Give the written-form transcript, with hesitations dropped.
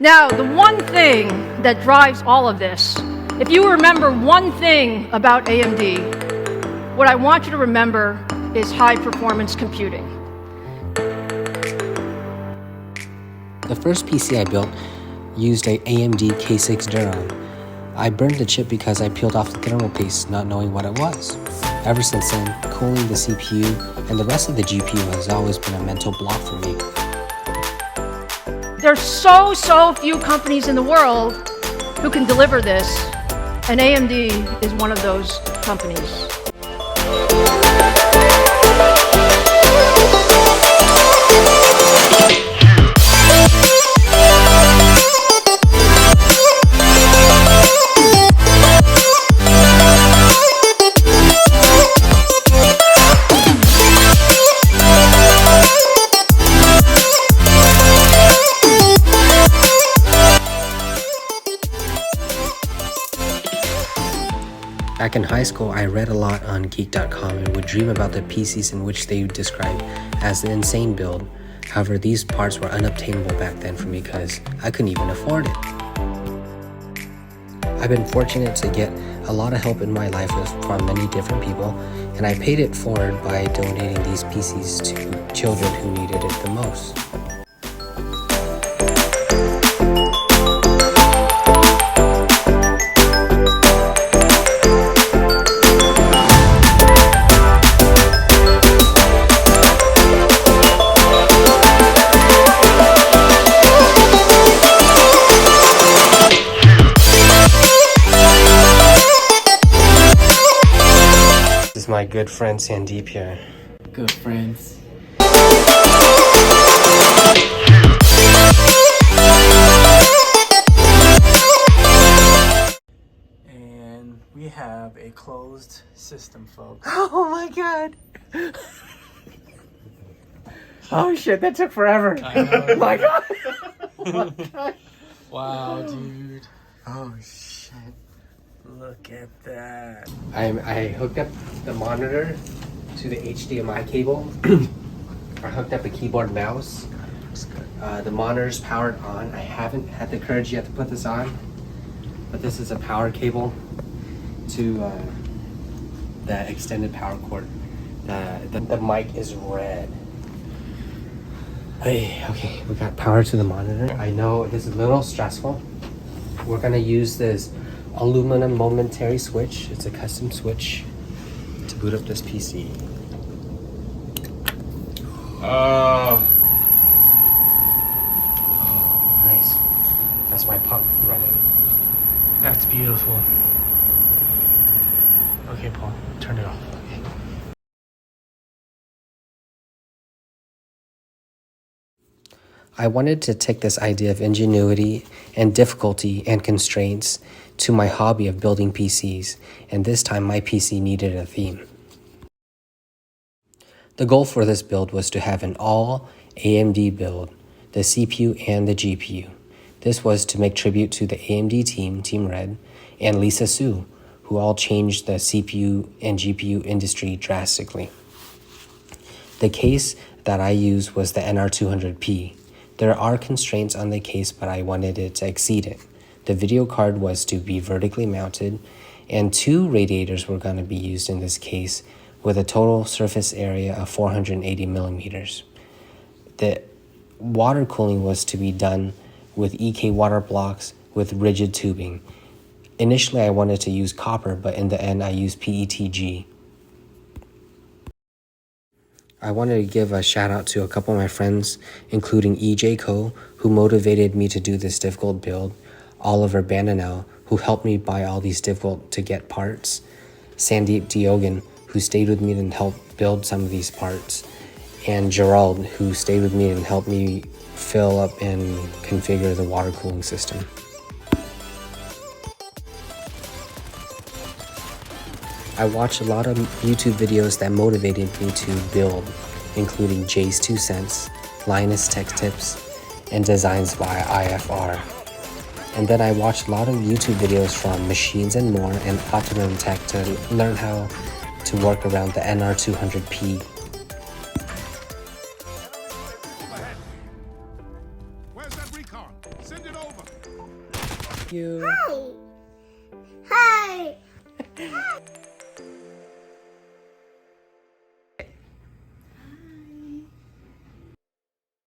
Now, the one thing that drives all of this, if you remember one thing about AMD, what I want you to remember is high-performance computing. The first PC I built used a AMD K6 Duron. I burned the chip because I peeled off the thermal paste, not knowing what it was. Ever since then, cooling the CPU and the rest of the GPU has always been a mental block for me. There's so few companies in the world who can deliver this, and AMD is one of those companies. Back in high school, I read a lot on Geek.com and would dream about the PCs in which they would describe as the insane build. However, these parts were unobtainable back then for me because I couldn't even afford it. I've been fortunate to get a lot of help in my life from many different people, and I paid it forward by donating these PCs to children who needed it the most. My good friend Sandeep here. Good friends. And we have a closed system, folks. Oh my god. Oh shit, that took forever. I know. Oh my god. Oh my god. Wow, dude. Oh shit. Look at that. I hooked up the monitor to the HDMI cable. I hooked up a keyboard mouse. The monitor's powered on. I haven't had the courage yet to put this on, but this is a power cable to the extended power cord. The mic is red. Hey, okay, we got power to the monitor. I know it is a little stressful. We're gonna use this aluminum momentary switch. It's a custom switch to boot up this PC. Oh, nice. That's my pump running. That's beautiful. Okay, Paul, turn it off. Okay. I wanted to take this idea of ingenuity and difficulty and constraints to my hobby of building PCs, and this time my PC needed a theme. The goal for this build was to have an all AMD build, the CPU and the GPU. This was to make tribute to the AMD team, Team Red, and Lisa Su, who all changed the CPU and GPU industry drastically. The case that I used was the NR200P. There are constraints on the case, but I wanted it to exceed it. The video card was to be vertically mounted, and 2 radiators were going to be used in this case with a total surface area of 480 millimeters. The water cooling was to be done with EK Waterblocks with rigid tubing. Initially, I wanted to use copper, but in the end, I used PETG. I wanted to give a shout out to a couple of my friends, including EJ Co, who motivated me to do this difficult build, Oliver Bandanel, who helped me buy all these difficult to get parts, Sandeep Diogan, who stayed with me and helped build some of these parts, and Gerald, who stayed with me and helped me fill up and configure the water cooling system. I watched a lot of YouTube videos that motivated me to build, including JayzTwoCents, Linus Tech Tips, and designs by IFR. And then I watched a lot of YouTube videos from Machines and More and Optimum Tech to learn how to work around the NR200P. Where's that recon? Send it You. Hi. Hi.